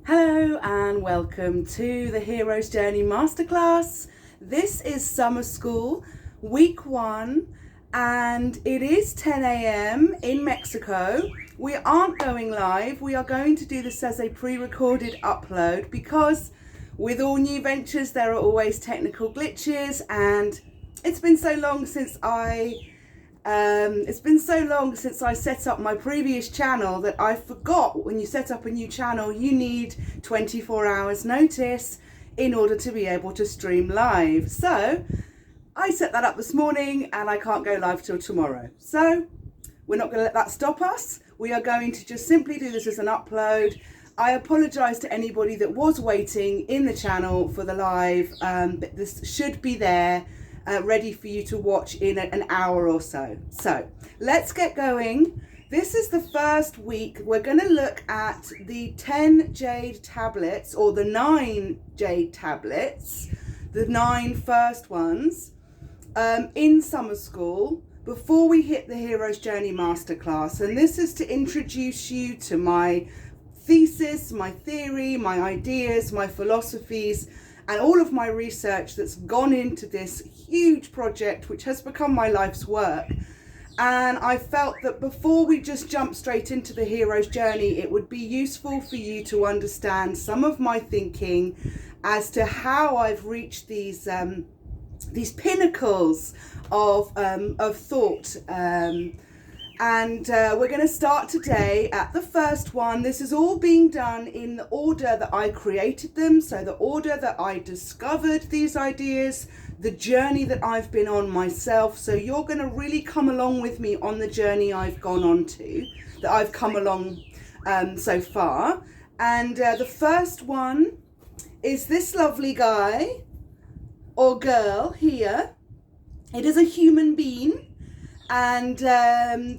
Hello and welcome to the Hero's Journey Masterclass. This is summer school, week 1, and it is 10 a.m. in Mexico. We aren't going live. We are going to do this as a pre-recorded upload because with all new ventures there are always technical glitches, and it's been so long since I set up my previous channel that I forgot when you set up a new channel you need 24 hours notice in order to be able to stream live. So I set that up this morning and I can't go live till tomorrow. So we're not going to let that stop us. We are going to just simply do this as an upload. I apologise to anybody that was waiting in the channel for the live, but this should be there. Ready for you to watch in an hour or so. So let's get going. This is the first week. We're going to look at the 10 jade tablets, or the 9 jade tablets, the 9 first ones in summer school before we hit the Hero's Journey Masterclass. And this is to introduce you to my thesis, my theory, my ideas, my philosophies, and all of my research that's gone into this huge project, which has become my life's work. And I felt that before we just jump straight into the hero's journey, it would be useful for you to understand some of my thinking as to how I've reached these pinnacles of thought. We're going to start today at the first one. This is all being done in the order that I created them, so the order that I discovered these ideas, the journey that I've been on myself. So you're going to really come along with me on the journey I've gone on to, that I've come along so far. And the first one is this lovely guy or girl here. It is a human being. And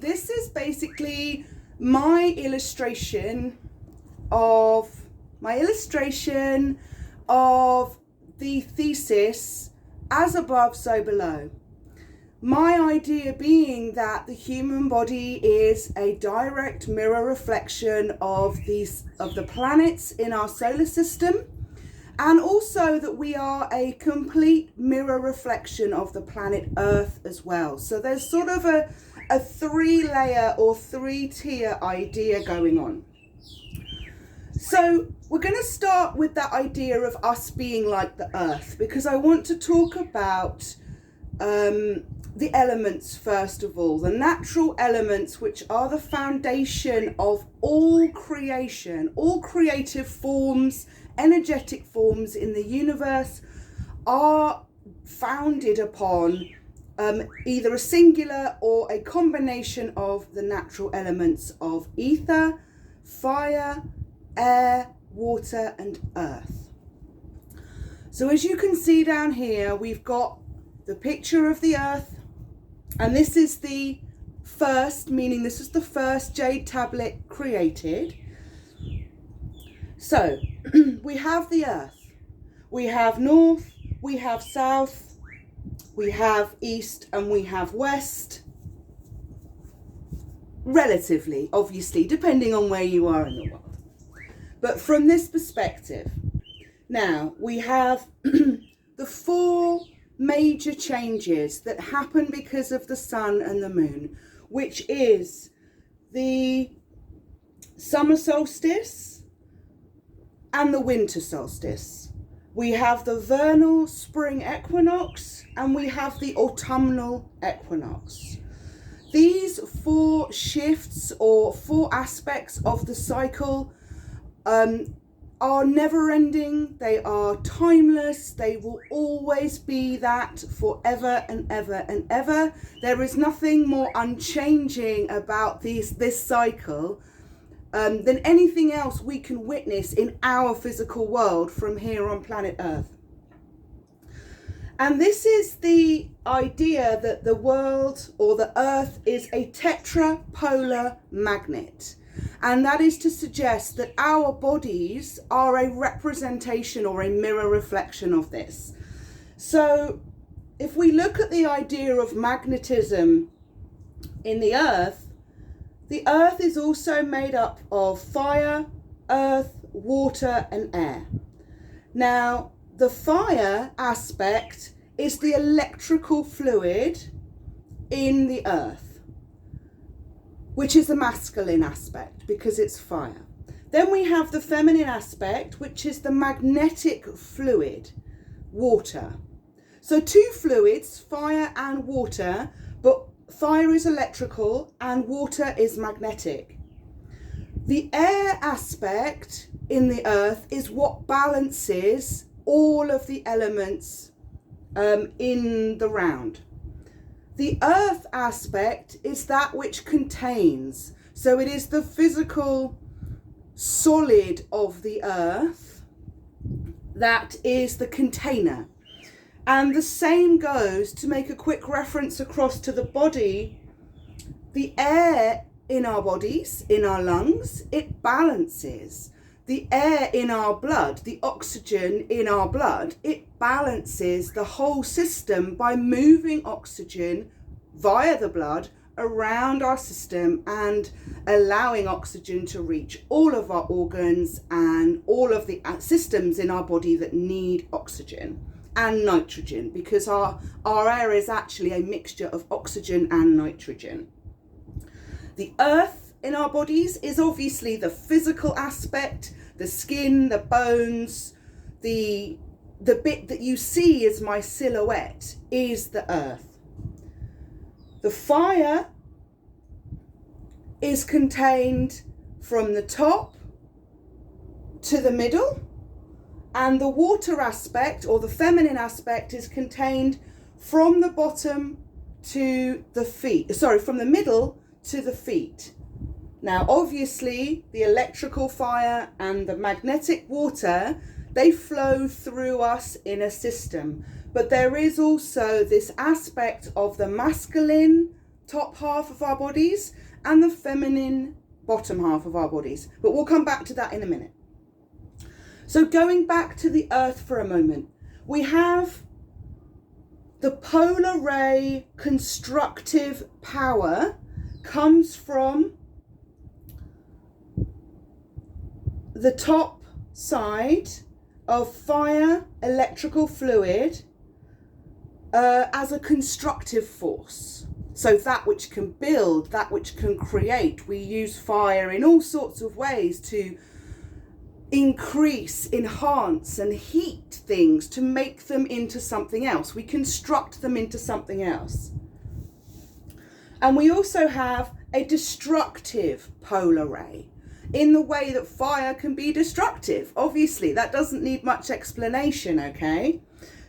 this is basically my illustration of the thesis, as above, so below. My idea being that the human body is a direct mirror reflection of the planets in our solar system, and also that we are a complete mirror reflection of the planet Earth as well. So there's sort of a 3-layer or 3-tier idea going on. So we're going to start with that idea of us being like the Earth, because I want to talk about the elements first of all, the natural elements, which are the foundation of all creation, all creative forms, energetic forms in the universe are founded upon either a singular or a combination of the natural elements of ether, fire, air, water, and earth. So as you can see down here, we've got the picture of the earth, and this is the first, meaning this is the first jade tablet created. So we have the earth, we have north, we have south, we have east, and we have west, relatively, obviously, depending on where you are in the world. But from this perspective, now we have the 4 major changes that happen because of the sun and the moon, which is the summer solstice and the winter solstice. We have the vernal spring equinox and we have the autumnal equinox. These 4 shifts or 4 aspects of the cycle are never ending, they are timeless, they will always be that forever and ever and ever. There is nothing more unchanging about this cycle than anything else we can witness in our physical world from here on planet Earth. And this is the idea that the world or the Earth is a tetrapolar magnet. And that is to suggest that our bodies are a representation or a mirror reflection of this. So if we look at the idea of magnetism in the Earth is also made up of fire, earth, water and air. Now, the fire aspect is the electrical fluid in the earth, which is the masculine aspect because it's fire. Then we have the feminine aspect, which is the magnetic fluid, water. So two fluids, fire and water, but fire is electrical and water is magnetic. The air aspect in the earth is what balances all of the elements in the round. The earth aspect is that which contains. So it is the physical solid of the earth that is the container. And the same goes, to make a quick reference across to the body, the air in our bodies, in our lungs, it balances. The air in our blood, the oxygen in our blood, it balances the whole system by moving oxygen via the blood around our system and allowing oxygen to reach all of our organs and all of the systems in our body that need oxygen and nitrogen, because our air is actually a mixture of oxygen and nitrogen. The earth in our bodies is obviously the physical aspect, the skin, the bones, the bit that you see as my silhouette is the earth. The fire is contained from the top to the middle, and the water aspect, or the feminine aspect, is contained from the bottom to the feet. From the middle to the feet. Now, obviously, the electrical fire and the magnetic water, they flow through us in a system. But there is also this aspect of the masculine top half of our bodies and the feminine bottom half of our bodies. But we'll come back to that in a minute. So going back to the earth for a moment, we have the polar ray constructive power comes from the top side of fire electrical fluid as a constructive force. So that which can build, that which can create. We use fire in all sorts of ways to increase, enhance and heat things to make them into something else. We construct them into something else. And we also have a destructive polar ray in the way that fire can be destructive. Obviously, that doesn't need much explanation, okay?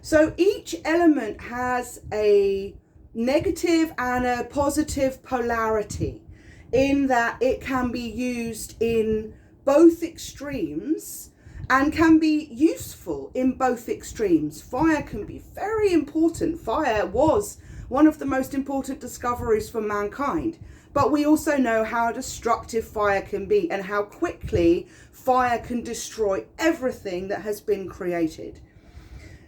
So each element has a negative and a positive polarity in that it can be used in both extremes and can be useful in both extremes. Fire can be very important. Fire was one of the most important discoveries for mankind. But we also know how destructive fire can be and how quickly fire can destroy everything that has been created.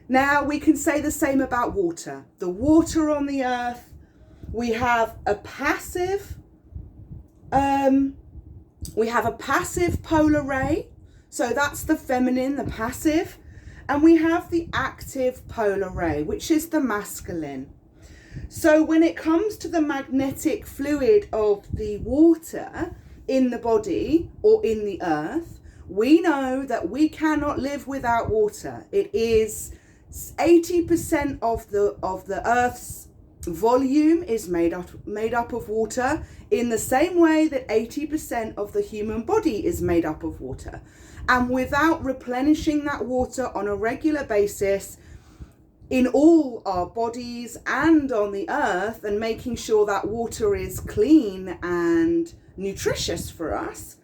Now, we can say the same about water. The water on the earth, we have a passive polar ray. So that's the feminine, the passive. And we have the active polar ray, which is the masculine. So when it comes to the magnetic fluid of the water in the body or in the earth, we know that we cannot live without water. It is 80% of the earth's volume is made up of water, in the same way that 80% of the human body is made up of water. And without replenishing that water on a regular basis in all our bodies and on the earth, and making sure that water is clean and nutritious for us,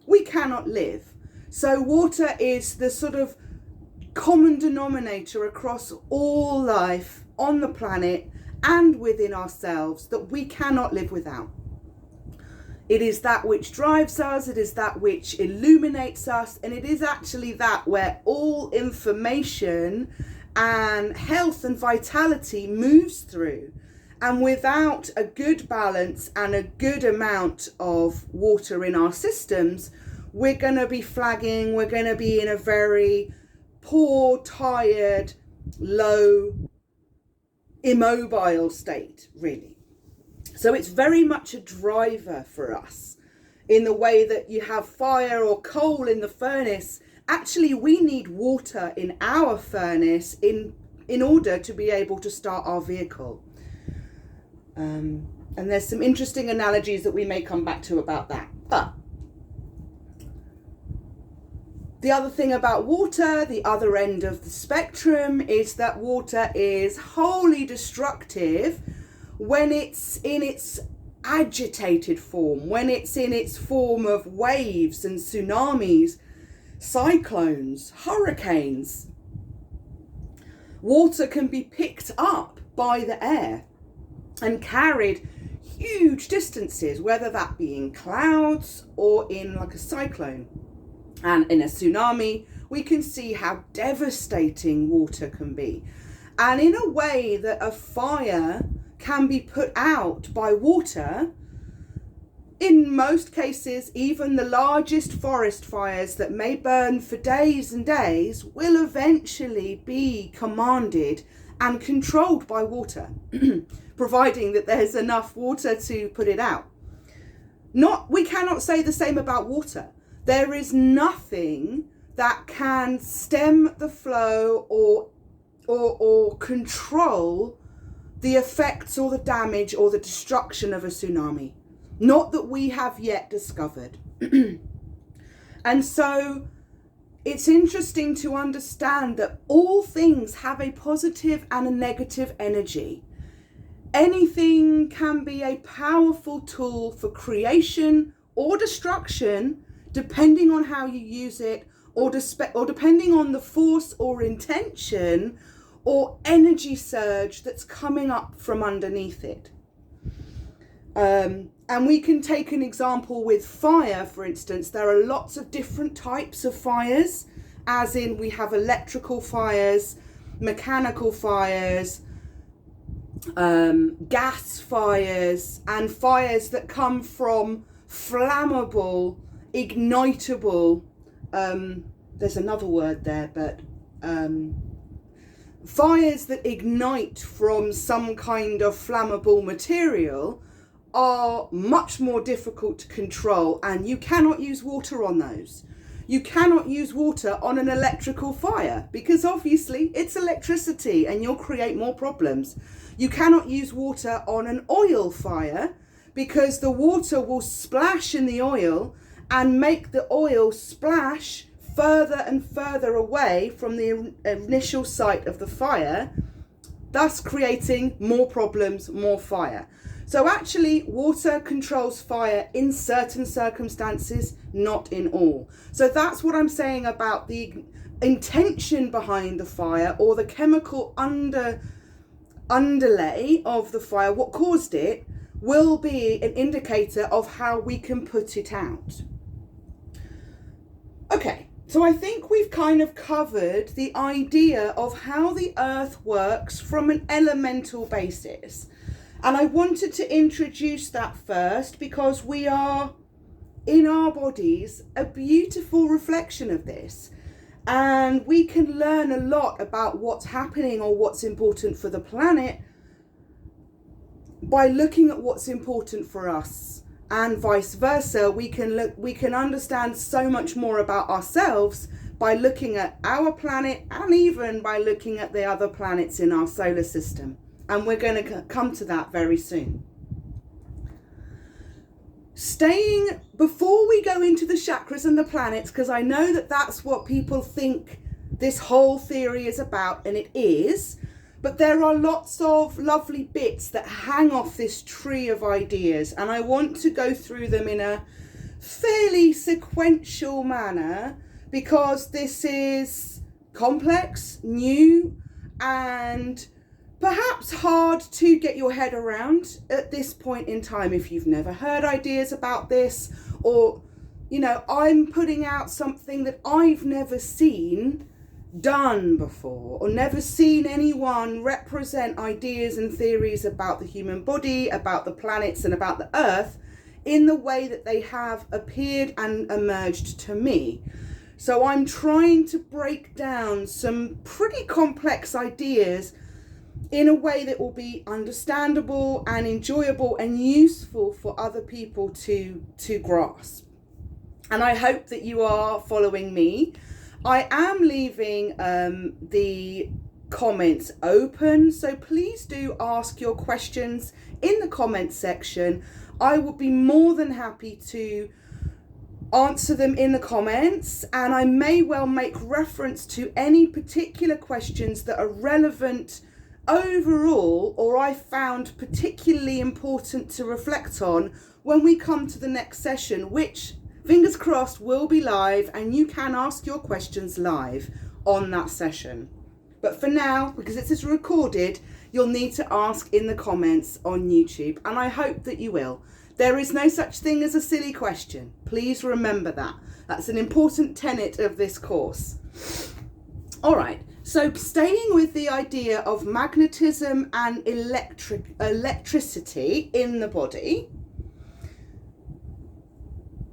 we cannot live. So water is the sort of common denominator across all life on the planet and within ourselves that we cannot live without. It is that which drives us, it is that which illuminates us, and it is actually that where all information and health and vitality moves through. And without a good balance and a good amount of water in our systems, we're going to be flagging, we're going to be in a very poor, tired, low, immobile state, really. So it's very much a driver for us in the way that you have fire or coal in the furnace. Actually, we need water in our furnace in order to be able to start our vehicle. And there's some interesting analogies that we may come back to about that. But the other thing about water, the other end of the spectrum, is that water is wholly destructive when it's in its agitated form, when it's in its form of waves and tsunamis, cyclones, hurricanes. Water can be picked up by the air and carried huge distances, whether that be in clouds or in like a cyclone. And in a tsunami, we can see how devastating water can be. And in a way that a fire can be put out by water, in most cases, even the largest forest fires that may burn for days and days will eventually be commanded and controlled by water, providing that there's enough water to put it out. We cannot say the same about water. There is nothing that can stem the flow or control the effects or the damage or the destruction of a tsunami. Not that we have yet discovered. And so it's interesting to understand that all things have a positive and a negative energy. Anything can be a powerful tool for creation or destruction, depending on how you use it, or depending on the force or intention or energy surge that's coming up from underneath it. And we can take an example with fire, for instance. There are lots of different types of fires, as in we have electrical fires, mechanical fires, gas fires, and fires that come from flammable, ignitable, there's another word there, but fires that ignite from some kind of flammable material are much more difficult to control, and you cannot use water on those. You cannot use water on an electrical fire because obviously it's electricity and you'll create more problems. You cannot use water on an oil fire because the water will splash in the oil and make the oil splash further and further away from the initial site of the fire, thus creating more problems, more fire. So actually, water controls fire in certain circumstances, not in all. So that's what I'm saying about the intention behind the fire, or the chemical underlay of the fire. What caused it will be an indicator of how we can put it out. Okay, so I think we've kind of covered the idea of how the earth works from an elemental basis. And I wanted to introduce that first because we are, in our bodies, a beautiful reflection of this. And we can learn a lot about what's happening or what's important for the planet by looking at what's important for us, and vice versa. We can understand so much more about ourselves by looking at our planet, and even by looking at the other planets in our solar system. And we're going to come to that very soon. Before we go into the chakras and the planets, because I know that that's what people think this whole theory is about, and it is, but there are lots of lovely bits that hang off this tree of ideas, and I want to go through them in a fairly sequential manner, because this is complex, new, and perhaps hard to get your head around at this point in time if you've never heard ideas about this, or, you know, I'm putting out something that I've never seen done before, or never seen anyone represent ideas and theories about the human body, about the planets, and about the earth in the way that they have appeared and emerged to me. So I'm trying to break down some pretty complex ideas in a way that will be understandable and enjoyable and useful for other people to grasp. And I hope that you are following me. I am leaving the comments open, so please do ask your questions in the comments section. I will be more than happy to answer them in the comments, and I may well make reference to any particular questions that are relevant overall, or I found particularly important to reflect on when we come to the next session, which, fingers crossed, will be live, and you can ask your questions live on that session. But for now, because this is recorded, you'll need to ask in the comments on YouTube, and I hope that you will. There is no such thing as a silly question. Please remember that. That's an important tenet of this course. All right, so staying with the idea of magnetism and electricity in the body,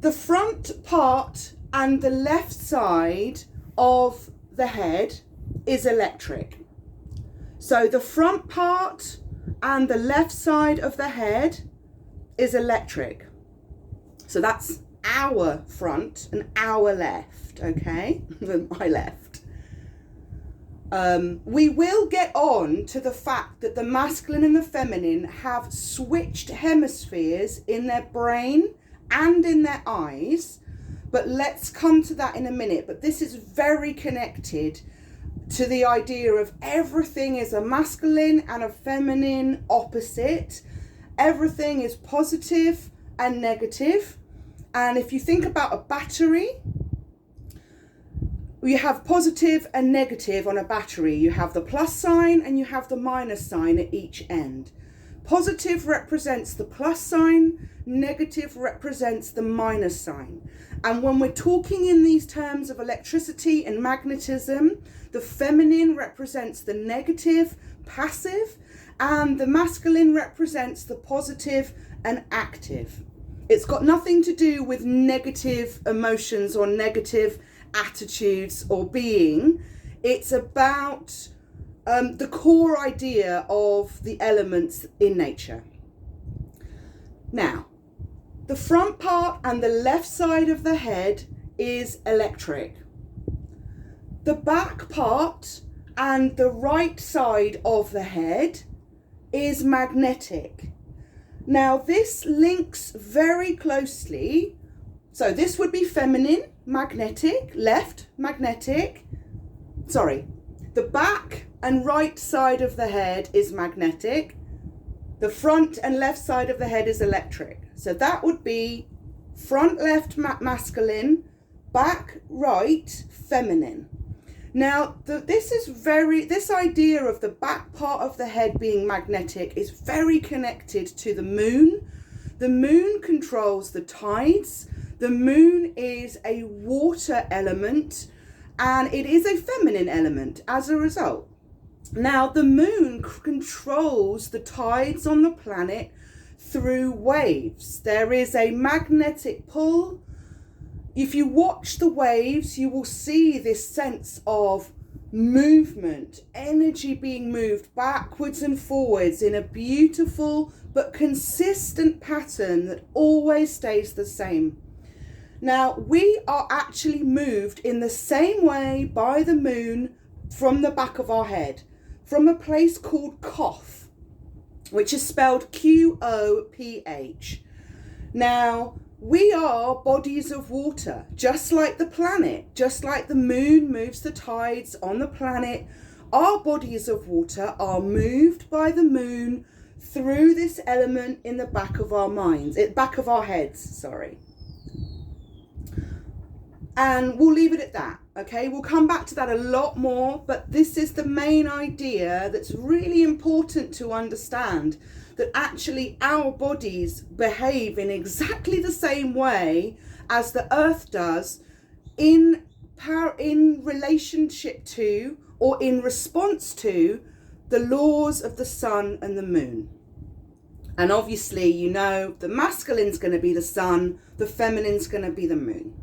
the front part and the left side of the head is electric. So the front part and the left side of the head is electric. So that's our front and our left, okay? My left. We will get on to the fact that the masculine and the feminine have switched hemispheres in their brain and in their eyes, but let's come to that in a minute. But this is very connected to the idea of everything is a masculine and a feminine opposite. Everything is positive and negative. And if you think about a battery, you have positive and negative on a battery. You have the plus sign and you have the minus sign at each end. Positive represents the plus sign, negative represents the minus sign. And when we're talking in these terms of electricity and magnetism, the feminine represents the negative, passive, and the masculine represents the positive and active. It's got nothing to do with negative emotions or negative attitudes or being. It's about the core idea of the elements in nature. Now, the front part and the left side of the head is electric. The back part and the right side of the head is magnetic. Now this links very closely. So this would be feminine, magnetic, left, magnetic. Sorry, the back and right side of the head is magnetic. The front and left side of the head is electric. So that would be front left masculine, back right feminine. Now, this idea of the back part of the head being magnetic is very connected to the moon. The moon controls the tides. The moon is a water element, and it is a feminine element as a result. Now, the moon controls the tides on the planet through waves. There is a magnetic pull. If you watch the waves, you will see this sense of movement, energy being moved backwards and forwards in a beautiful but consistent pattern that always stays the same. Now, we are actually moved in the same way by the moon from the back of our head, from a place called Koth, which is spelled Q-O-P-H. Now, we are bodies of water, just like the planet, just like the moon moves the tides on the planet. Our bodies of water are moved by the moon through this element in the back of our minds, back of our heads, sorry. And we'll leave it at that, okay? We'll come back to that a lot more, but this is the main idea that's really important to understand, that actually our bodies behave in exactly the same way as the earth does in relationship to, or in response to, the laws of the sun and the moon. And obviously, you know, the masculine's going to be the sun, the feminine's going to be the moon.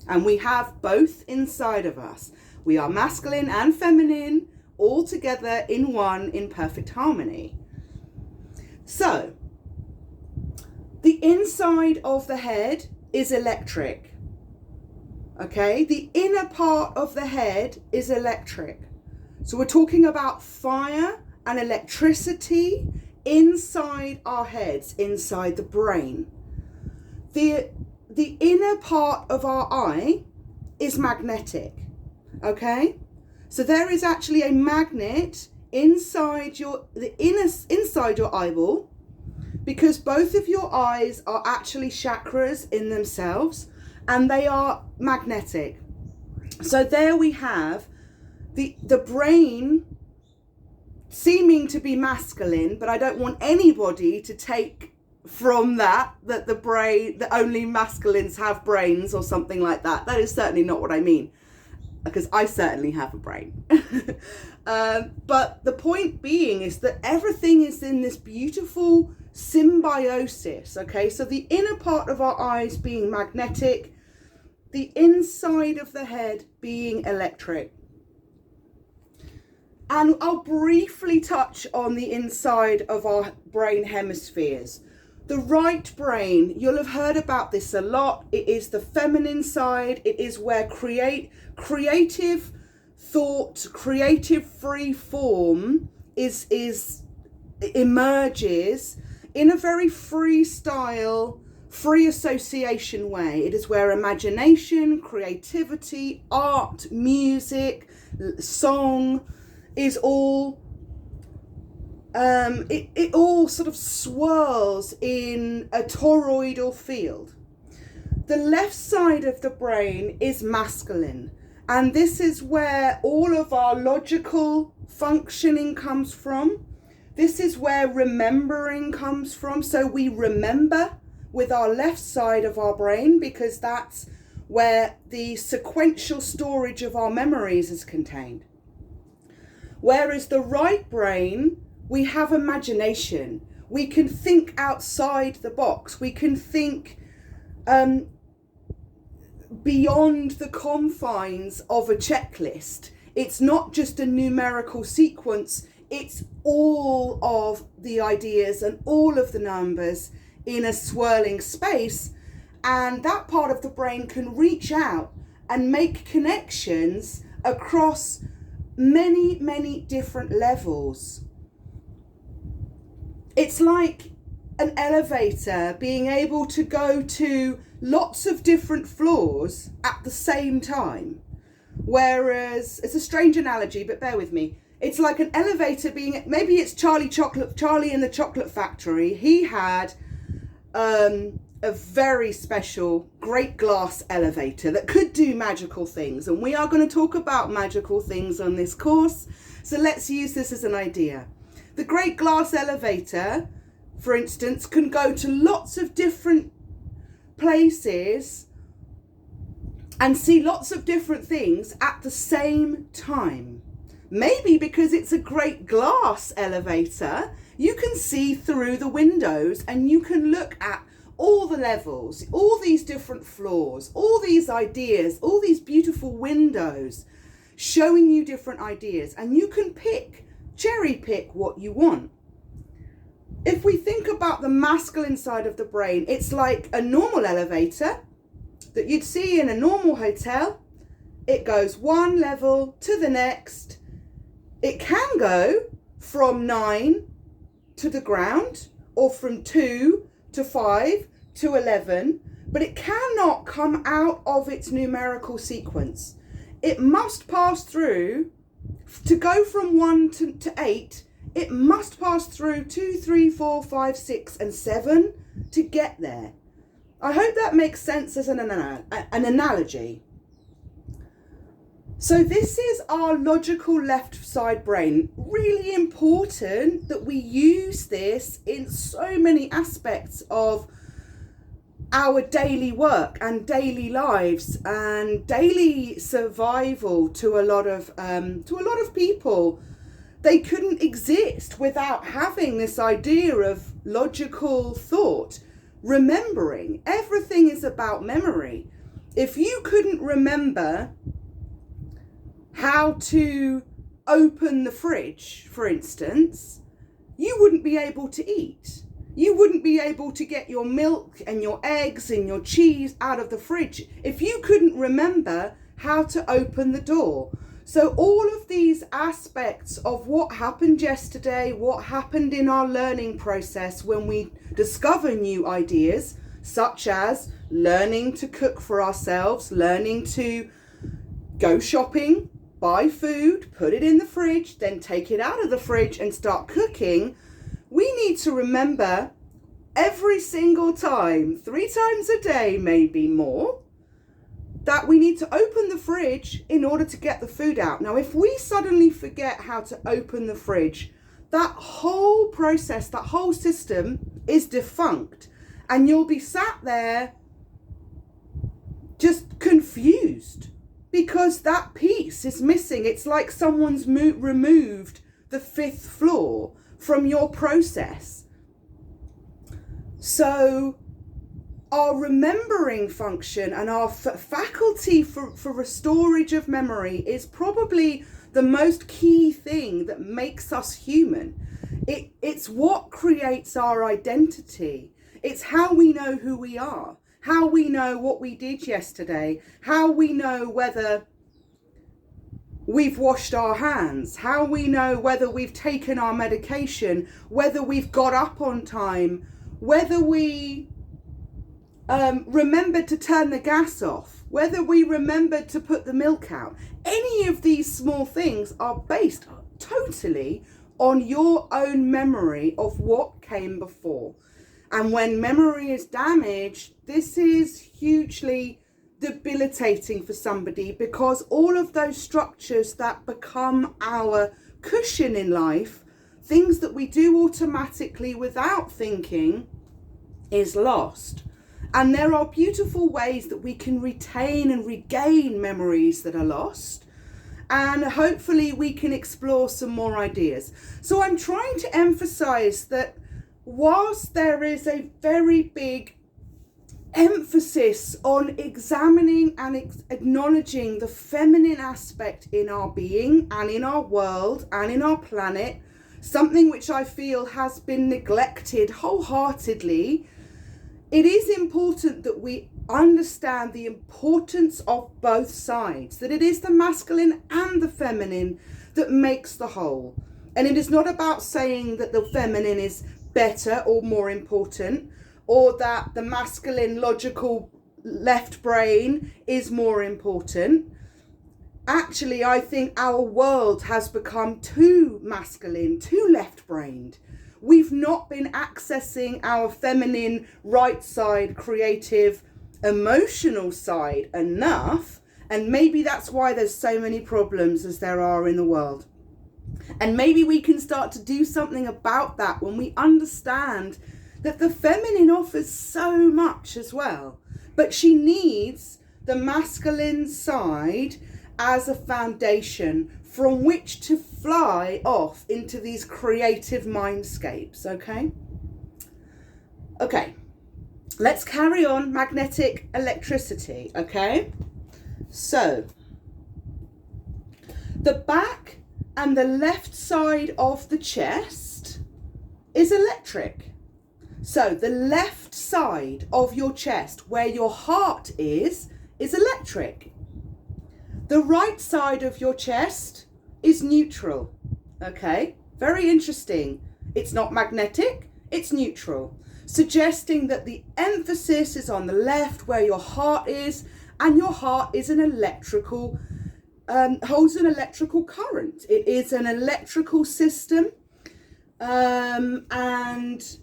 And we have both inside of us. We are masculine and feminine all together in one, in perfect harmony. So, the inside of the head is electric. Okay, the inner part of the head is electric. So we're talking about fire and electricity inside our heads, inside the brain. The inner part of our eye is magnetic. Okay, so there is actually a magnet inside your eyeball, because both of your eyes are actually chakras in themselves, and they are magnetic. So there we have the brain seeming to be masculine, but I don't want anybody to take from that the brain, that only masculines have brains or something like that. That is certainly not what I mean, because I certainly have a brain. But the point being is that everything is in this beautiful symbiosis. Okay, so the inner part of our eyes being magnetic, the inside of the head being electric. And I'll briefly touch on the inside of our brain hemispheres. The right brain, you'll have heard about this a lot. It is the feminine side. It is where creative thought, creative free form emerges in a very freestyle, free association way. It is where imagination, creativity, art, music, song is all, it all sort of swirls in a toroidal field. The left side of the brain is masculine, and this is where all of our logical functioning comes from. This is where remembering comes from. So we remember with our left side of our brain, because that's where the sequential storage of our memories is contained. Whereas the right brain, we have imagination. We can think outside the box. We can think beyond the confines of a checklist. It's not just a numerical sequence. It's all of the ideas and all of the numbers in a swirling space. And that part of the brain can reach out and make connections across many, many different levels. It's like an elevator being able to go to lots of different floors at the same time. Whereas, it's a strange analogy, but bear with me. It's like an elevator being, maybe it's Charlie in the Chocolate Factory. He had a very special great glass elevator that could do magical things, and we are going to talk about magical things on this course, so let's use this as an idea. The great glass elevator, for instance, can go to lots of different places and see lots of different things at the same time. Maybe because it's a great glass elevator, you can see through the windows and you can look at all the levels, all these different floors, all these ideas, all these beautiful windows showing you different ideas, and you can cherry pick what you want. If we think about the masculine side of the brain, it's like a normal elevator that you'd see in a normal hotel. It goes one level to the next. It can go from 9 to the ground, or from 2 to 5 to 11, but it cannot come out of its numerical sequence. It must pass through, to go from 1 to 8, it must pass through 2, 3, 4, 5, 6, and 7 to get there. I hope that makes sense as an analogy. So this is our logical left side brain. Really important that we use this in so many aspects of our daily work and daily lives and daily survival to a lot of people. They couldn't exist without having this idea of logical thought, remembering. Everything is about memory. If you couldn't remember how to open the fridge, for instance, you wouldn't be able to eat. You wouldn't be able to get your milk and your eggs and your cheese out of the fridge if you couldn't remember how to open the door. So all of these aspects of what happened yesterday, what happened in our learning process when we discover new ideas, such as learning to cook for ourselves, learning to go shopping, buy food, put it in the fridge, then take it out of the fridge and start cooking, we need to remember every single time, 3 times a day, maybe more, that we need to open the fridge in order to get the food out. Now, if we suddenly forget how to open the fridge, that whole process, that whole system is defunct. And you'll be sat there just confused because that piece is missing. It's like someone's removed the 5th floor from your process. So our remembering function and our faculty for storage of memory is probably the most key thing that makes us human. It's what creates our identity. It's how we know who we are, how we know what we did yesterday, how we know whether we've washed our hands, how we know whether we've taken our medication, whether we've got up on time, whether we remembered to turn the gas off, whether we remembered to put the milk out. Any of these small things are based totally on your own memory of what came before. And when memory is damaged, this is hugely debilitating for somebody, because all of those structures that become our cushion in life, things that we do automatically without thinking, is lost. And there are beautiful ways that we can retain and regain memories that are lost. And hopefully we can explore some more ideas. So I'm trying to emphasize that whilst there is a very big emphasis on examining and acknowledging the feminine aspect in our being and in our world and in our planet, something which I feel has been neglected wholeheartedly, it is important that we understand the importance of both sides, that it is the masculine and the feminine that makes the whole. And it is not about saying that the feminine is better or more important, or that the masculine logical left brain is more important. Actually, I think our world has become too masculine, too left-brained. We've not been accessing our feminine right side, creative, emotional side enough, and maybe that's why there's so many problems as there are in the world. And maybe we can start to do something about that when we understand that the feminine offers so much as well, but she needs the masculine side as a foundation from which to fly off into these creative mindscapes. Okay, let's carry on. Magnetic electricity. Okay, so the back and the left side of the chest is electric. So the left side of your chest, where your heart is electric. The right side of your chest is neutral. Okay, very interesting. It's not magnetic, it's neutral, suggesting that the emphasis is on the left, where your heart is, and your heart is an electrical, holds an electrical current. It is an electrical system, and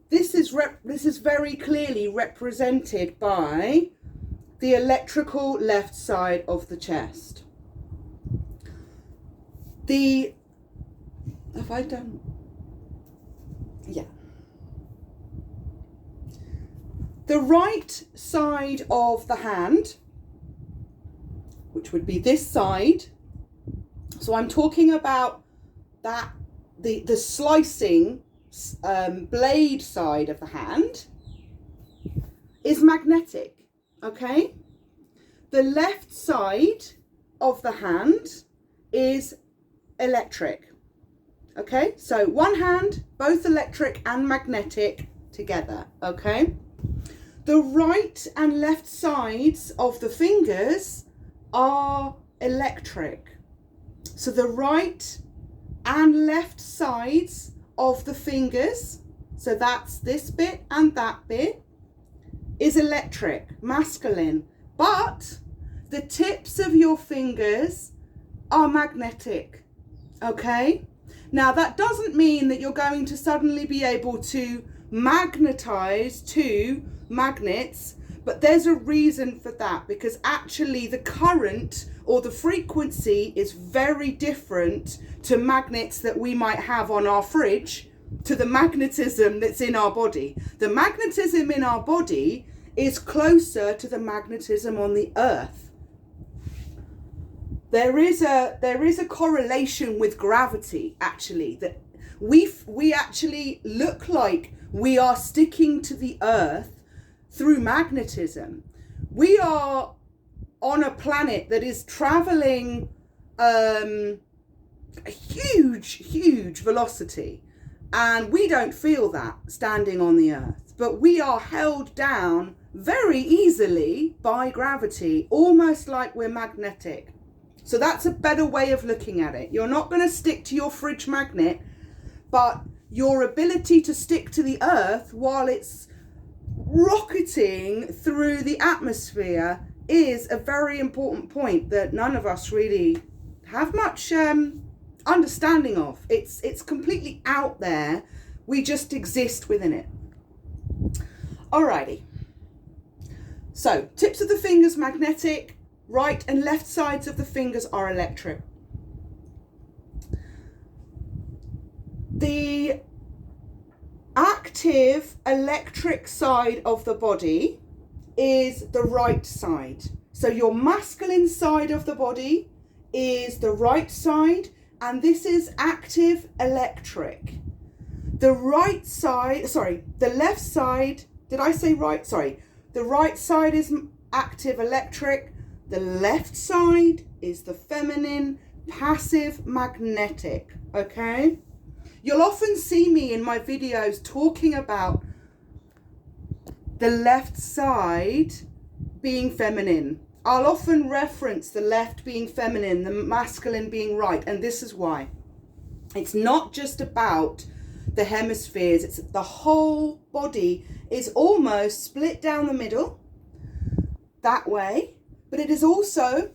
this is very clearly represented by the electrical left side of the chest. The right side of the hand, which would be this side. So I'm talking about that the slicing blade side of the hand is magnetic, okay? The left side of the hand is electric, okay? So one hand, both electric and magnetic together, okay? The right and left sides of the fingers are electric. So the right and left sides of the fingers, so that's this bit and that bit, is electric, masculine. But the tips of your fingers are magnetic, okay? Now that doesn't mean that you're going to suddenly be able to magnetize two magnets, but there's a reason for that, because actually the current or the frequency is very different to magnets that we might have on our fridge to the magnetism that's in our body. The magnetism in our body is closer to the magnetism on the earth. There is a correlation with gravity, actually, that we actually look like we are sticking to the earth through magnetism. We are on a planet that is traveling a huge velocity, and we don't feel that standing on the earth, but we are held down very easily by gravity, almost like we're magnetic. So that's a better way of looking at it. You're not going to stick to your fridge magnet, but your ability to stick to the earth while it's rocketing through the atmosphere is a very important point that none of us really have much understanding of. It's completely out there. We just exist within it. Alrighty. So, tips of the fingers magnetic, right and left sides of the fingers are electric. The active electric side of the body is the right side. So your masculine side of the body is the right side, and this is active electric. The right side, the left side, did I say right? The right side is active electric. The left side is the feminine, passive magnetic, okay? You'll often see me in my videos talking about the left side being feminine. I'll often reference the left being feminine, the masculine being right, and this is why. It's not just about the hemispheres, it's the whole body is almost split down the middle that way, but it is also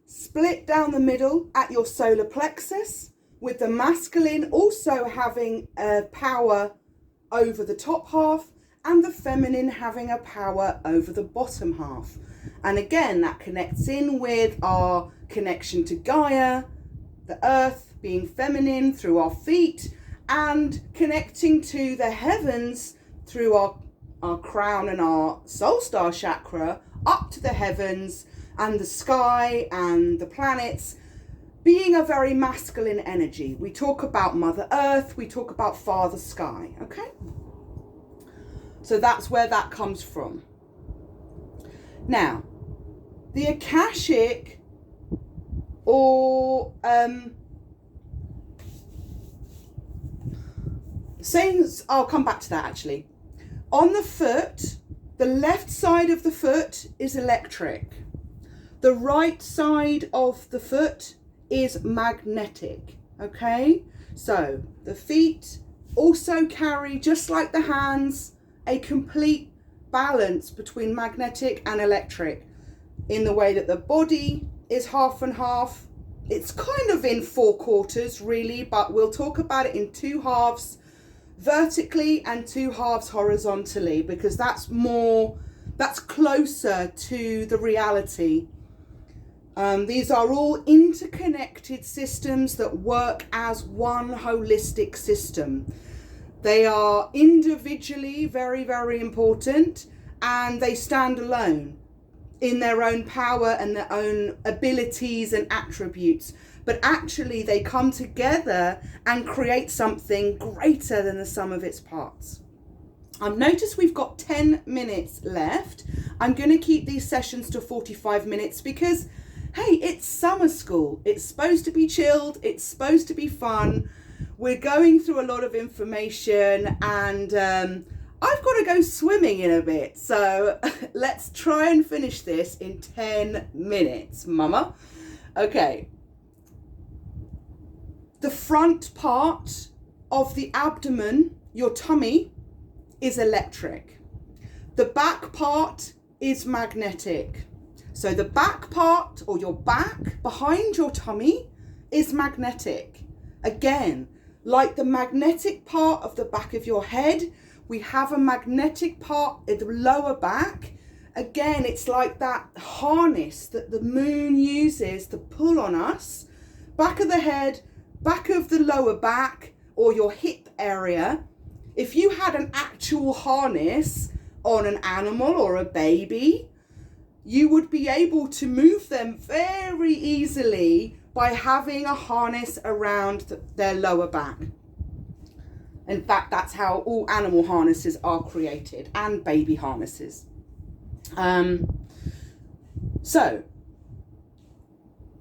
split down the middle at your solar plexus, with the masculine also having a power over the top half and the feminine having a power over the bottom half. And again, that connects in with our connection to Gaia, the earth being feminine through our feet, and connecting to the heavens through our crown and our soul star chakra up to the heavens and the sky and the planets, being a very masculine energy. We talk about Mother Earth, we talk about Father Sky, okay? So that's where that comes from. Now, the Akashic, or sayings, I'll come back to that actually. On the foot, the left side of the foot is electric. The right side of the foot is magnetic, okay? So the feet also carry, just like the hands, a complete balance between magnetic and electric, in the way that the body is half and half. It's kind of in 4 quarters really, but we'll talk about it in 2 halves vertically and 2 halves horizontally, because that's closer to the reality. These are all interconnected systems that work as one holistic system. They are individually very, very important, and they stand alone. in their own power and their own abilities and attributes, but actually they come together and create something greater than the sum of its parts. I've noticed we've got 10 minutes left. I'm going to keep these sessions to 45 minutes because, hey, it's summer school. It's supposed to be chilled. It's supposed to be fun. We're going through a lot of information, and I've got to go swimming in a bit. So let's try and finish this in 10 minutes, mama. Okay. The front part of the abdomen, your tummy, is electric. The back part is magnetic. So the back part, or your back behind your tummy, is magnetic. Again, like the magnetic part of the back of your head, we have a magnetic part at the lower back. Again, it's like that harness that the moon uses to pull on us. Back of the head, back of the lower back, or your hip area. If you had an actual harness on an animal or a baby, you would be able to move them very easily by having a harness around their lower back. In fact, that's how all animal harnesses are created, and baby harnesses. So,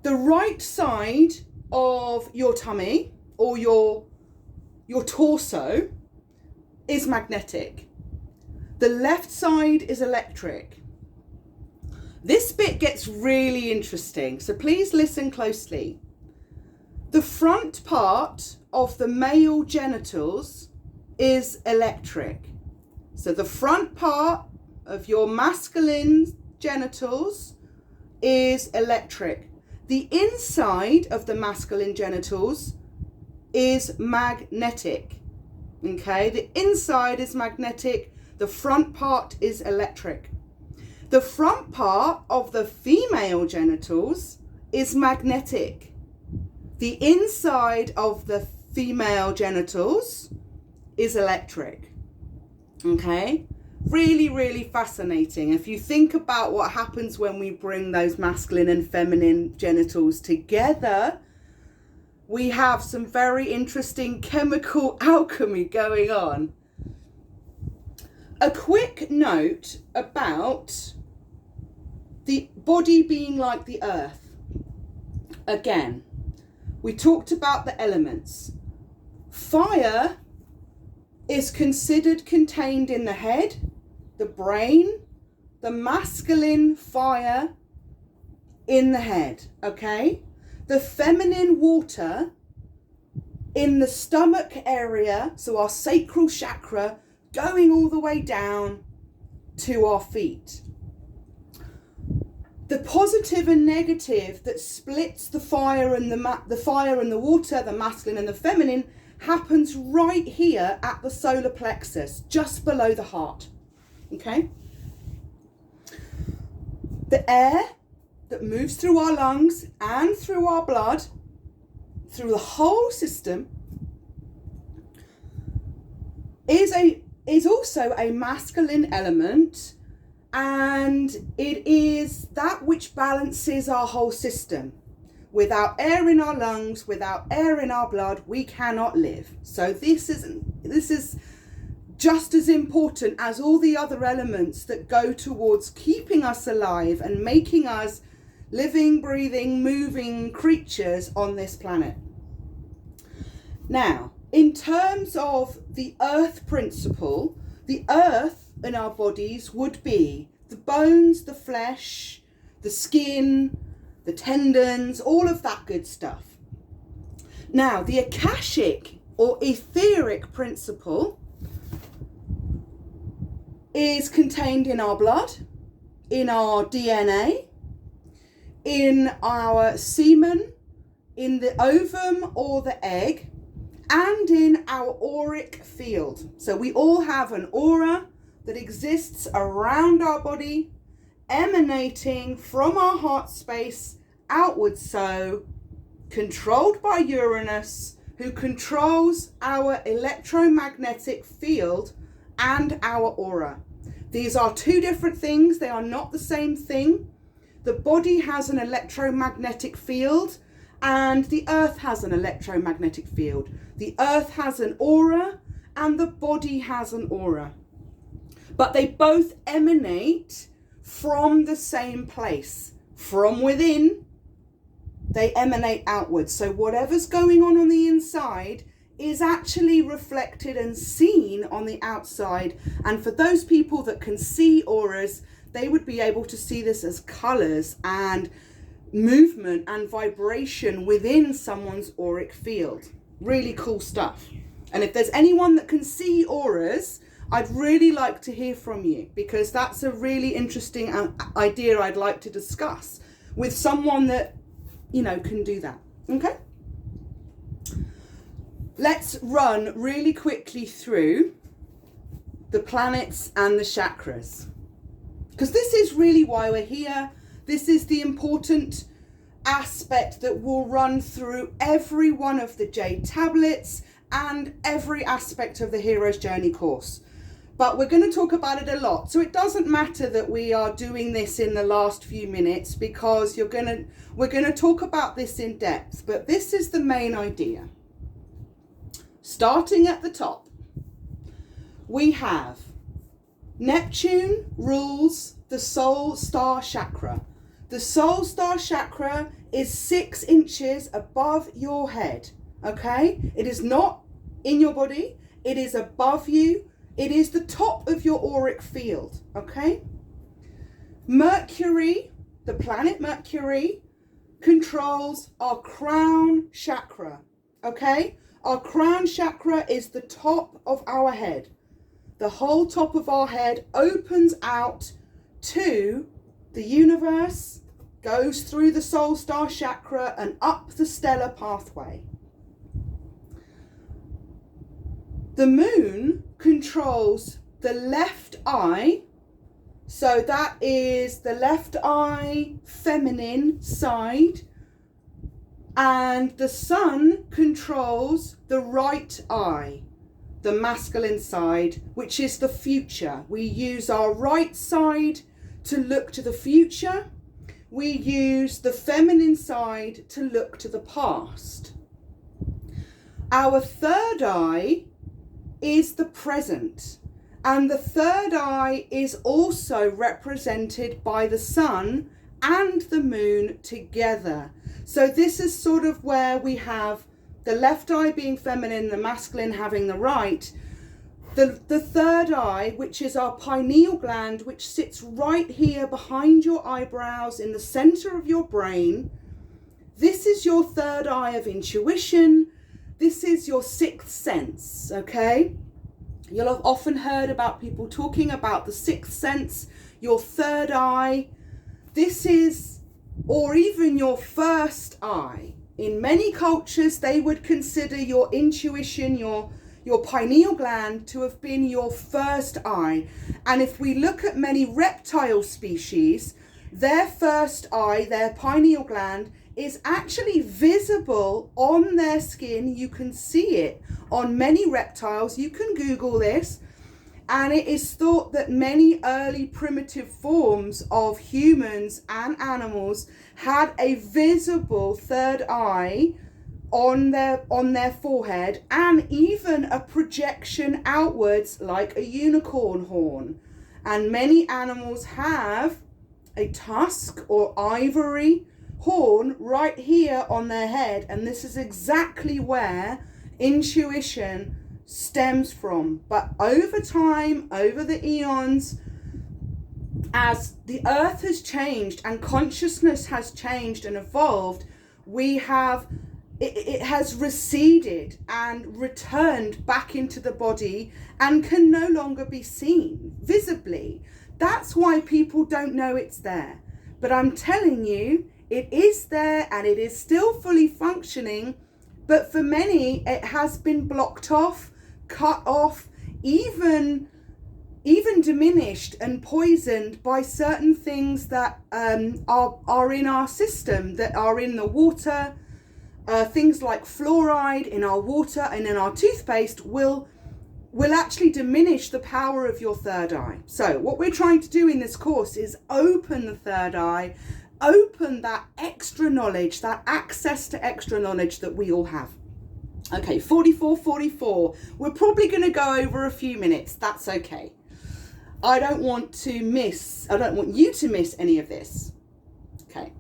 the right side of your tummy, or your torso, is magnetic. The left side is electric. This bit gets really interesting, so please listen closely. The front part of the male genitals is electric. So the front part of your masculine genitals is electric. The inside of the masculine genitals is magnetic. Okay, the inside is magnetic, the front part is electric. The front part of the female genitals is magnetic. The inside of the female genitals is electric. Okay, really, really fascinating. If you think about what happens when we bring those masculine and feminine genitals together, we have some very interesting chemical alchemy going on. A quick note about the body being like the earth. Again, we talked about the elements. Fire is considered contained in the head, the brain, the masculine fire in the head, okay? The feminine water in the stomach area, so our sacral chakra, going all the way down to our feet. The positive and negative that splits the fire and the fire and the water, the masculine and the feminine, happens right here at the solar plexus, just below the heart. Okay? The air that moves through our lungs and through our blood, through the whole system, is also a masculine element, and it is that which balances our whole system. Without air in our lungs, without air in our blood, we cannot live. So this is just as important as all the other elements that go towards keeping us alive and making us living, breathing, moving creatures on this planet. Now, in terms of the earth principle, the earth in our bodies would be the bones, the flesh, the skin, the tendons, all of that good stuff. Now, the Akashic or etheric principle is contained in our blood, in our DNA, in our semen, in the ovum or the egg, and in our auric field. So we all have an aura that exists around our body, emanating from our heart space outwards, so controlled by Uranus, who controls our electromagnetic field and our aura. These are two different things. They are not the same thing. The body has an electromagnetic field and the earth has an electromagnetic field. The earth has an aura and the body has an aura. But they both emanate from the same place. From within, they emanate outwards. So whatever's going on the inside is actually reflected and seen on the outside. And for those people that can see auras, they would be able to see this as colors and movement and vibration within someone's auric field. Really cool stuff. And if there's anyone that can see auras, I'd really like to hear from you, because that's a really interesting idea I'd like to discuss with someone that, you know, can do that. Okay? Let's run really quickly through the planets and the chakras, because this is really why we're here. This is the important aspect that will run through every one of the Jade tablets and every aspect of the Hero's Journey course. But we're going to talk about it a lot. So it doesn't matter that we are doing this in the last few minutes, because we're going to talk about this in depth. But this is the main idea. Starting at the top, we have Neptune rules the soul star chakra. The soul star chakra is 6 inches above your head. Okay? It is not in your body. It is above you. It is the top of your auric field. Okay? Mercury, the planet Mercury, controls our crown chakra. Okay? Our crown chakra is the top of our head. The whole top of our head opens out to the universe, goes through the soul star chakra and up the stellar pathway. The moon controls the left eye. So that is the left eye feminine side. And the sun controls the right eye, the masculine side, which is the future. We use our right side to look to the future. We use the feminine side to look to the past. Our third eye is the present. And the third eye is also represented by the sun and the moon together. So this is sort of where we have the left eye being feminine, the masculine having the right. The third eye, which is our pineal gland, which sits right here behind your eyebrows in the center of your brain. This is your third eye of intuition. This is your sixth sense, okay? You'll have often heard about people talking about the sixth sense, your third eye. This is, or even your first eye. In many cultures, they would consider your intuition, your pineal gland to have been your first eye. And if we look at many reptile species, their first eye, their pineal gland, is actually visible on their skin. You can see it on many reptiles. You can Google this. And it is thought that many early primitive forms of humans and animals had a visible third eye on their forehead, and even a projection outwards like a unicorn horn. And many animals have a tusk or ivory horn right here on their head, and this is exactly where intuition stems from. But over time, over the eons, as the earth has changed and consciousness has changed and evolved, it has receded and returned back into the body and can no longer be seen visibly. That's why people don't know it's there. But I'm telling you, it is there and it is still fully functioning. But for many, it has been blocked off, cut off, even diminished and poisoned by certain things that are in our system, that are in the water. Things like fluoride in our water and in our toothpaste will will actually diminish the power of your third eye. So what we're trying to do in this course is open the third eye, open that extra knowledge, that access to extra knowledge that we all have. Okay, 44. We're probably going to go over a few minutes. That's okay. I don't want you to miss any of this. Okay.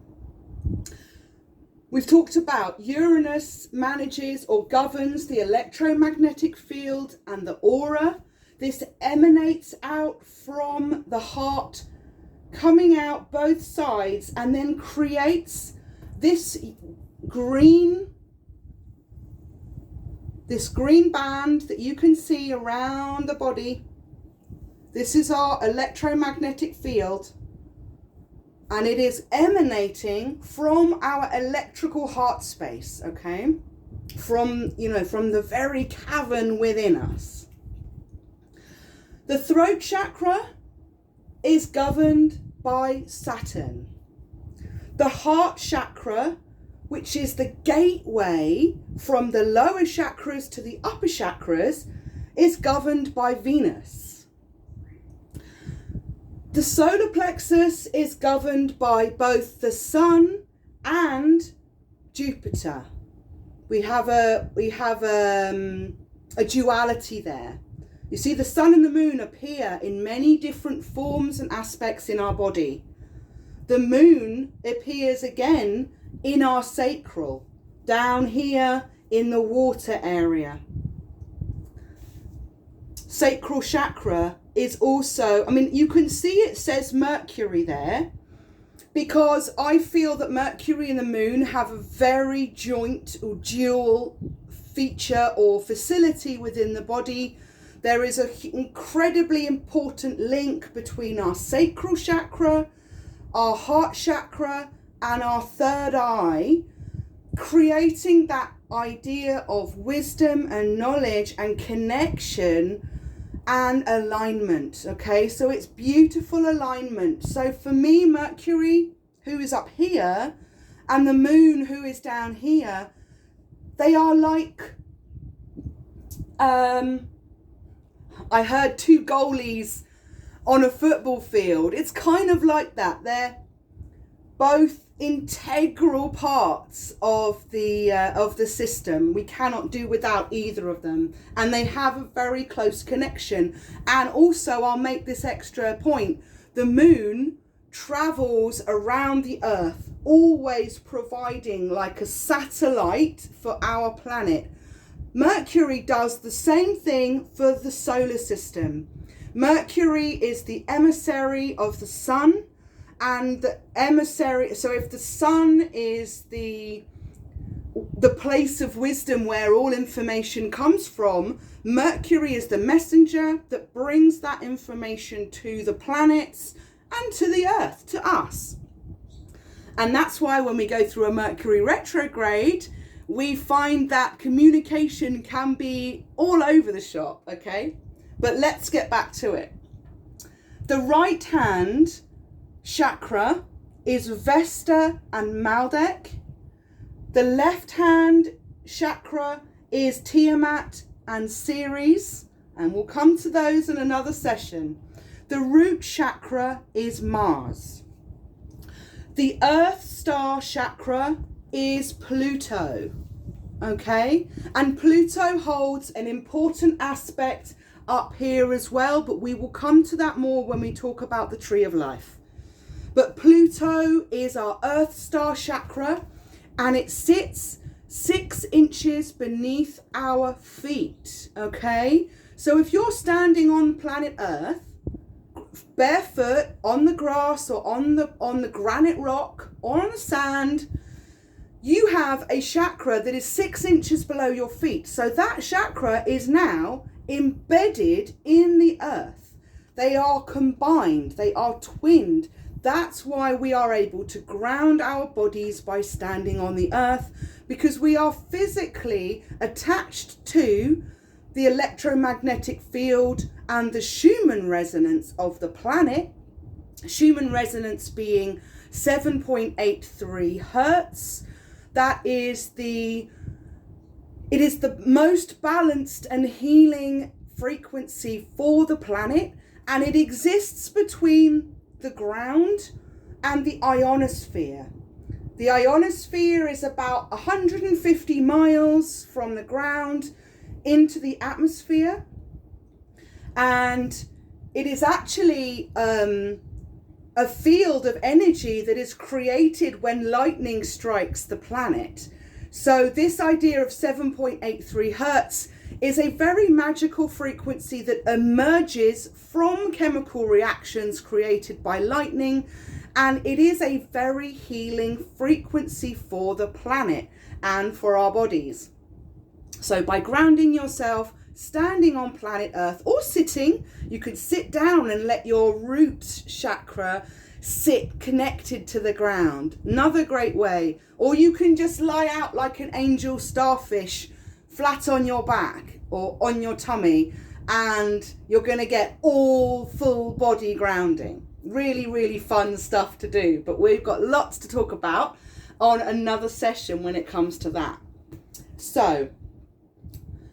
We've talked about Uranus manages or governs the electromagnetic field and the aura. This emanates out from the heart, coming out both sides, and then creates this green band that you can see around the body. This is our electromagnetic field, and it is emanating from our electrical heart space, okay? From the very cavern within us. The throat chakra is governed by Saturn. The heart chakra, which is the gateway from the lower chakras to the upper chakras, is governed by Venus. The solar plexus is governed by both the Sun and Jupiter. We have a duality there. You see, the Sun and the Moon appear in many different forms and aspects in our body. The Moon appears again in our sacral, down here in the water area. Sacral chakra is also, you can see it says Mercury there, because I feel that Mercury and the Moon have a very joint or dual feature or facility within the body. There is an incredibly important link between our sacral chakra, our heart chakra, and our third eye, creating that idea of wisdom and knowledge and connection and alignment. Okay, so it's beautiful alignment. So for me, Mercury, who is up here, and the Moon, who is down here, they are like I heard two goalies on a football field. It's kind of like that. They're both integral parts of the system. We cannot do without either of them, and they have a very close connection. And also, I'll make this extra point, the Moon travels around the Earth, always providing like a satellite for our planet. Mercury does the same thing for the solar system. Mercury is the emissary of the Sun, and the emissary, so if the Sun is the place of wisdom where all information comes from, Mercury is the messenger that brings that information to the planets and to the Earth, to us. And that's why when we go through a Mercury retrograde, we find that communication can be all over the shop, okay? But let's get back to it. The right hand chakra is Vesta and Maldek. The left hand chakra is Tiamat and Ceres, and we'll come to those in another session. The root chakra is Mars. The Earth star chakra is Pluto, okay? And Pluto holds an important aspect up here as well, but we will come to that more when we talk about the tree of life. But Pluto is our Earth star chakra, and it sits 6 inches beneath our feet, okay? So if you're standing on planet Earth, barefoot on the grass or on the granite rock or on the sand, you have a chakra that is 6 inches below your feet. So that chakra is now embedded in the earth. They are combined, they are twinned. That's why we are able to ground our bodies by standing on the earth, because we are physically attached to the electromagnetic field and the Schumann resonance of the planet. Schumann resonance being 7.83 hertz. It is the most balanced and healing frequency for the planet, and it exists between the ground and the ionosphere. The ionosphere is about 150 miles from the ground into the atmosphere, and it is actually a field of energy that is created when lightning strikes the planet. So this idea of 7.83 hertz is a very magical frequency that emerges from chemical reactions created by lightning, and it is a very healing frequency for the planet and for our bodies. So by grounding yourself, standing on planet Earth, or sitting, you could sit down and let your root chakra sit connected to the ground. Another great way. Or you can just lie out like an angel starfish, flat on your back or on your tummy, and you're going to get all full body grounding. Really, really fun stuff to do. But we've got lots to talk about on another session when it comes to that. So,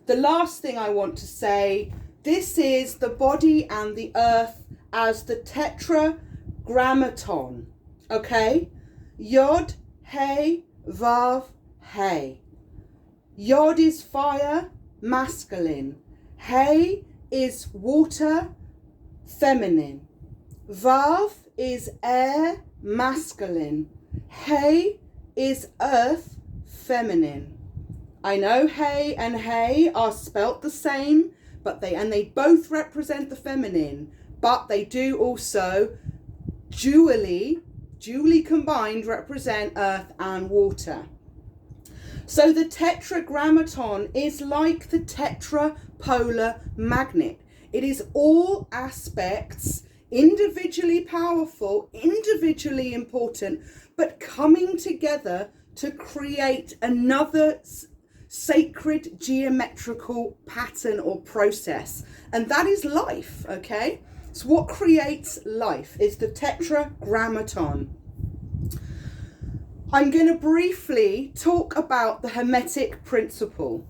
the last thing I want to say, this is the body and the earth as the Tetragrammaton, okay? Yod, He, Vav, He. Yod is fire, masculine. He is water, feminine. Vav is air, masculine. He is earth, feminine. I know He and He are spelt the same, but they both represent the feminine, but they do also dually combined represent earth and water. So the Tetragrammaton is like the tetrapolar magnet. It is all aspects, individually powerful, individually important, but coming together to create another sacred geometrical pattern or process, and that is life. Okay, so what creates life is the Tetragrammaton. I'm going to briefly talk about the Hermetic Principle.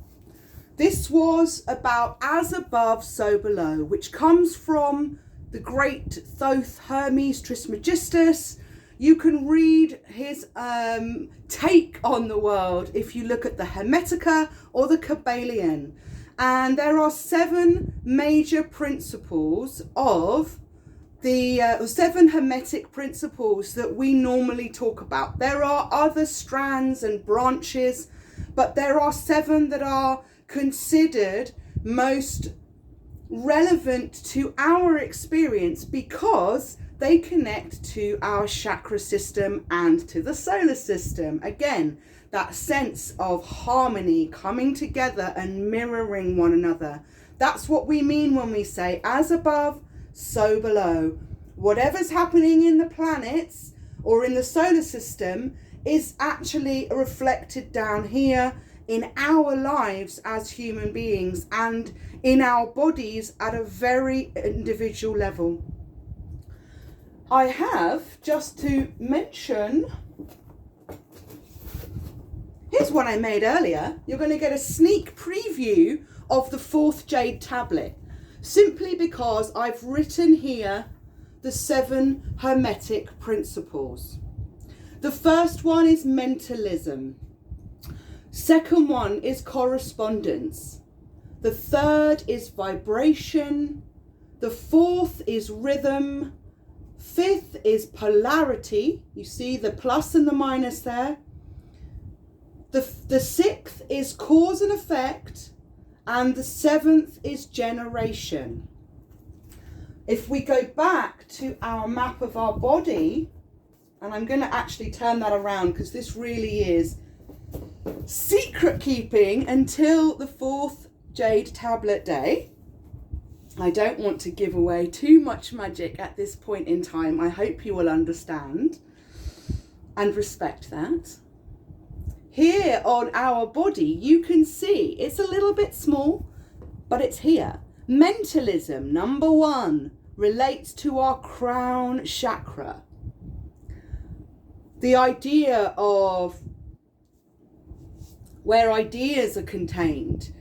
This was about as above, so below, which comes from the great Thoth Hermes Trismegistus. You can read his take on the world if you look at the Hermetica or the Kabbalion. And there are 7 major principles of the 7 Hermetic principles that we normally talk about. There are other strands and branches, but there are 7 that are considered most relevant to our experience because they connect to our chakra system and to the solar system. Again, that sense of harmony, coming together and mirroring one another. That's what we mean when we say as above, so below. Whatever's happening in the planets or in the solar system is actually reflected down here in our lives as human beings and in our bodies at a very individual level. I have, just to mention, here's one I made earlier. You're going to get a sneak preview of the 4th jade tablet, simply because I've written here the 7 Hermetic principles. The first one is mentalism. Second one is correspondence. The third is vibration. The 4th is rhythm. 5th is polarity. You see the plus and the minus there. The 6th is cause and effect. And the 7th is generation. If we go back to our map of our body, and I'm going to actually turn that around because this really is secret keeping until the 4th jade tablet day. I don't want to give away too much magic at this point in time. I hope you will understand and respect that. Here on our body, you can see it's a little bit small, but it's here. Mentalism, number 1, relates to our crown chakra. The idea of where ideas are contained.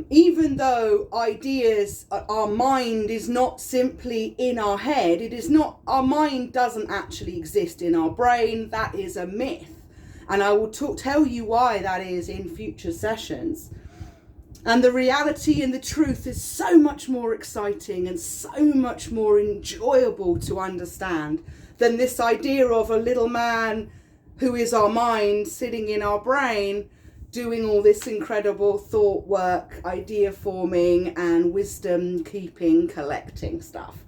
Even though ideas, our mind is not simply in our head, it is not, our mind doesn't actually exist in our brain. That is a myth. And I will tell you why that is in future sessions. And the reality and the truth is so much more exciting and so much more enjoyable to understand than this idea of a little man who is our mind sitting in our brain doing all this incredible thought work, idea forming and wisdom keeping, collecting stuff.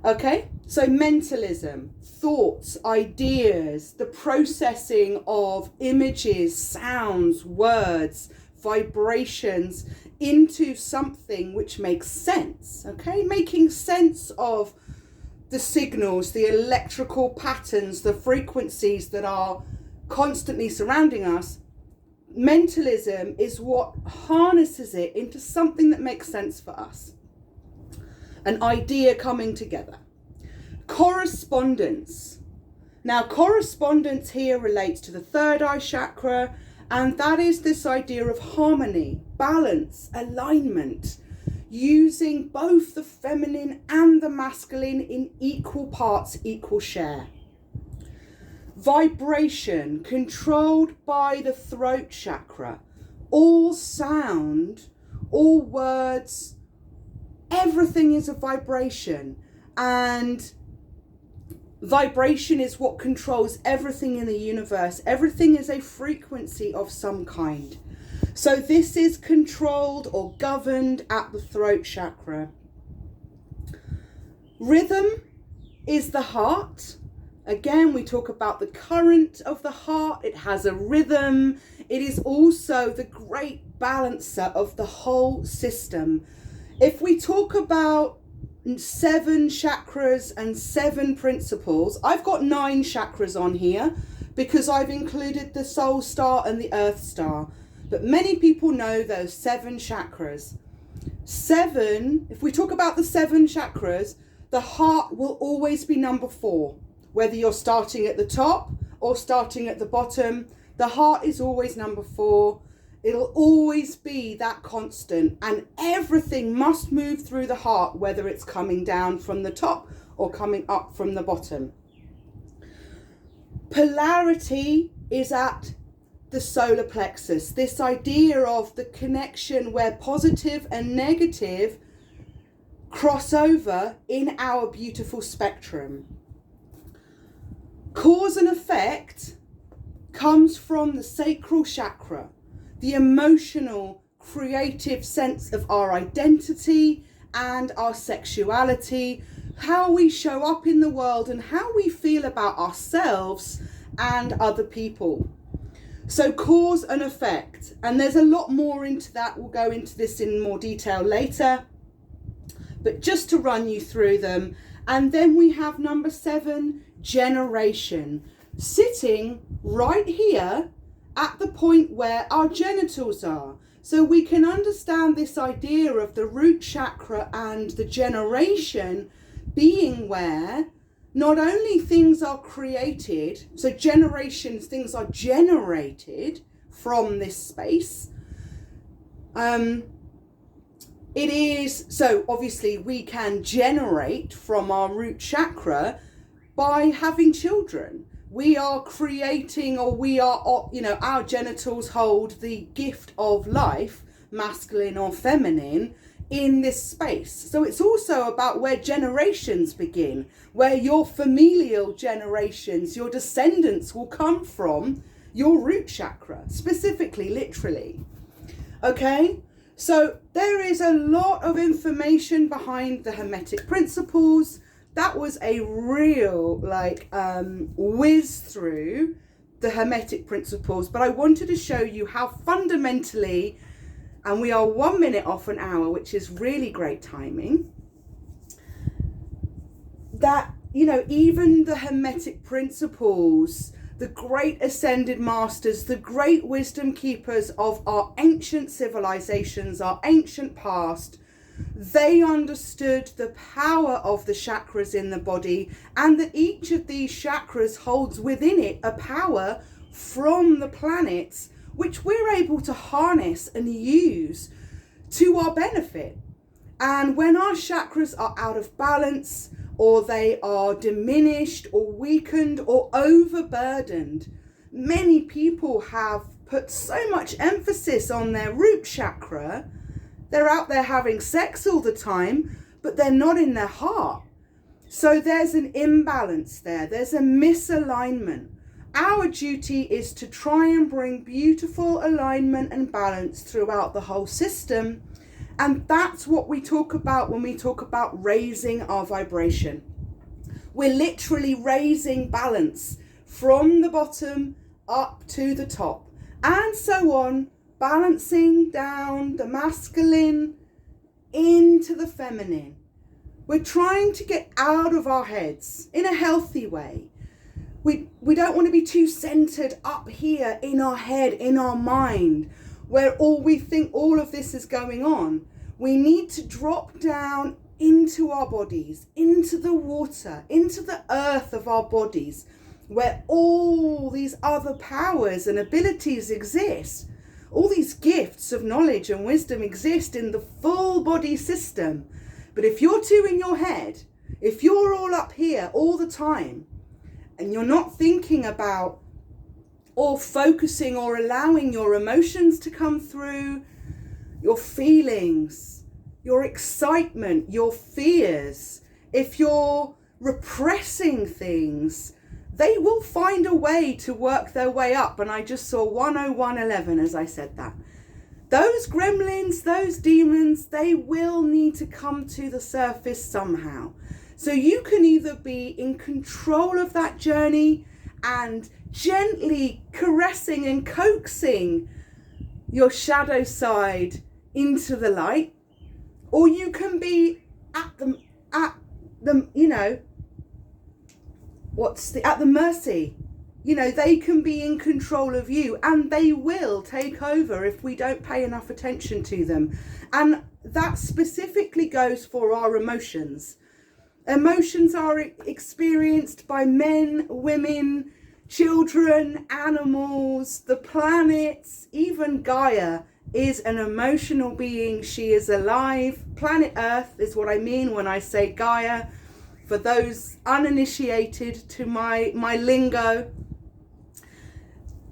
Okay, so mentalism, thoughts, ideas, the processing of images, sounds, words, vibrations into something which makes sense. Okay, making sense of the signals, the electrical patterns, the frequencies that are constantly surrounding us. Mentalism is what harnesses it into something that makes sense for us. An idea coming together. Correspondence. Now, correspondence here relates to the third eye chakra, and that is this idea of harmony, balance, alignment, using both the feminine and the masculine in equal parts, equal share. Vibration, controlled by the throat chakra. All sound, all words, everything is a vibration. And vibration is what controls everything in the universe. Everything is a frequency of some kind. So this is controlled or governed at the throat chakra. Rhythm is the heart. Again, we talk about the current of the heart. It has a rhythm. It is also the great balancer of the whole system. If we talk about 7 chakras and 7 principles, I've got 9 chakras on here because I've included the soul star and the earth star. But many people know those 7 chakras. 7, if we talk about the 7 chakras, the heart will always be number 4. Whether you're starting at the top or starting at the bottom, the heart is always number 4. It'll always be that constant, and everything must move through the heart, whether it's coming down from the top or coming up from the bottom. Polarity is at the solar plexus, this idea of the connection where positive and negative cross over in our beautiful spectrum. Cause and effect comes from the sacral chakra, the emotional, creative sense of our identity and our sexuality, how we show up in the world and how we feel about ourselves and other people. So cause and effect, and there's a lot more into that. We'll go into this in more detail later, but just to run you through them. And then we have number 7, generation, sitting right here at the point where our genitals are. So we can understand this idea of the root chakra and the generation being where not only things are created, so generations, things are generated from this space. It is, so obviously we can generate from our root chakra by having children. We are creating, or we are, you know, our genitals hold the gift of life, masculine or feminine, in this space. So it's also about where generations begin, where your familial generations, your descendants will come from your root chakra, specifically, literally. Okay? So there is a lot of information behind the Hermetic Principles. That was a real whiz through the Hermetic Principles, but I wanted to show you how fundamentally, and we are 1 minute off an hour, which is really great timing, that, you know, even the Hermetic Principles, the great ascended masters, the great wisdom keepers of our ancient civilizations, our ancient past, they understood the power of the chakras in the body, and that each of these chakras holds within it a power from the planets, which we're able to harness and use to our benefit. And when our chakras are out of balance, or they are diminished or weakened or overburdened, many people have put so much emphasis on their root chakra. They're out there having sex all the time, but they're not in their heart. So there's an imbalance there. There's a misalignment. Our duty is to try and bring beautiful alignment and balance throughout the whole system. And that's what we talk about when we talk about raising our vibration. We're literally raising balance from the bottom up to the top, and so on, balancing down the masculine into the feminine. We're trying to get out of our heads in a healthy way. We don't want to be too centered up here in our head, in our mind, where we think all of this is going on. We need to drop down into our bodies, into the water, into the earth of our bodies, where all these other powers and abilities exist. All these gifts of knowledge and wisdom exist in the full body system. But if you're too in your head, if you're all up here all the time, and you're not thinking about or focusing or allowing your emotions to come through, your feelings, your excitement, your fears, if you're repressing things, they will find a way to work their way up. And I just saw 10111 as I said that. Those gremlins, those demons, they will need to come to the surface somehow. So you can either be in control of that journey and gently caressing and coaxing your shadow side into the light, or you can be at the mercy. They can be in control of you, and they will take over if we don't pay enough attention to them. And that specifically goes for our emotions. Emotions are experienced by men, women, children, animals, the planets. Even Gaia is an emotional being. She is alive. Planet Earth is what I mean when I say Gaia. For those uninitiated to my lingo,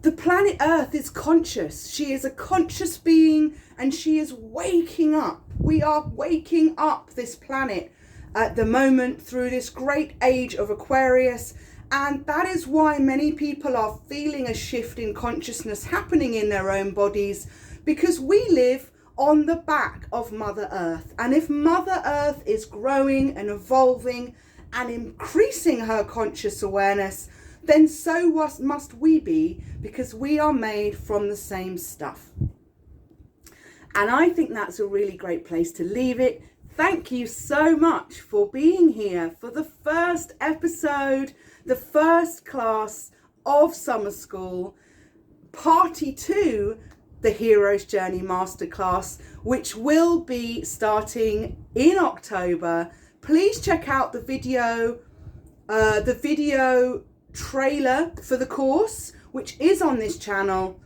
the planet Earth is conscious. She is a conscious being, and she is waking up. We are waking up this planet at the moment through this great age of Aquarius. And that is why many people are feeling a shift in consciousness happening in their own bodies, because we live on the back of Mother Earth. And if Mother Earth is growing and evolving and increasing her conscious awareness, then so must we be, because we are made from the same stuff. And I think that's a really great place to leave it. Thank you so much for being here for the first episode, the first class of summer school, party 2, the Hero's Journey Masterclass, which will be starting in October. Please check out the video trailer for the course, which is on this channel,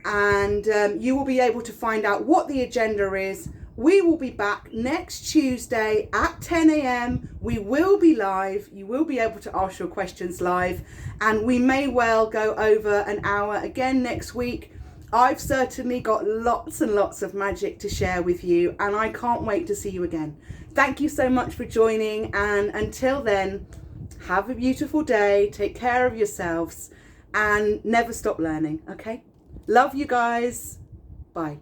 and you will be able to find out what the agenda is. We will be back next Tuesday at 10 a.m. We will be live. You will be able to ask your questions live, and we may well go over an hour again next week. I've certainly got lots and lots of magic to share with you, and I can't wait to see you again. Thank you so much for joining, and until then, have a beautiful day, take care of yourselves, and never stop learning, okay? Love you guys. Bye.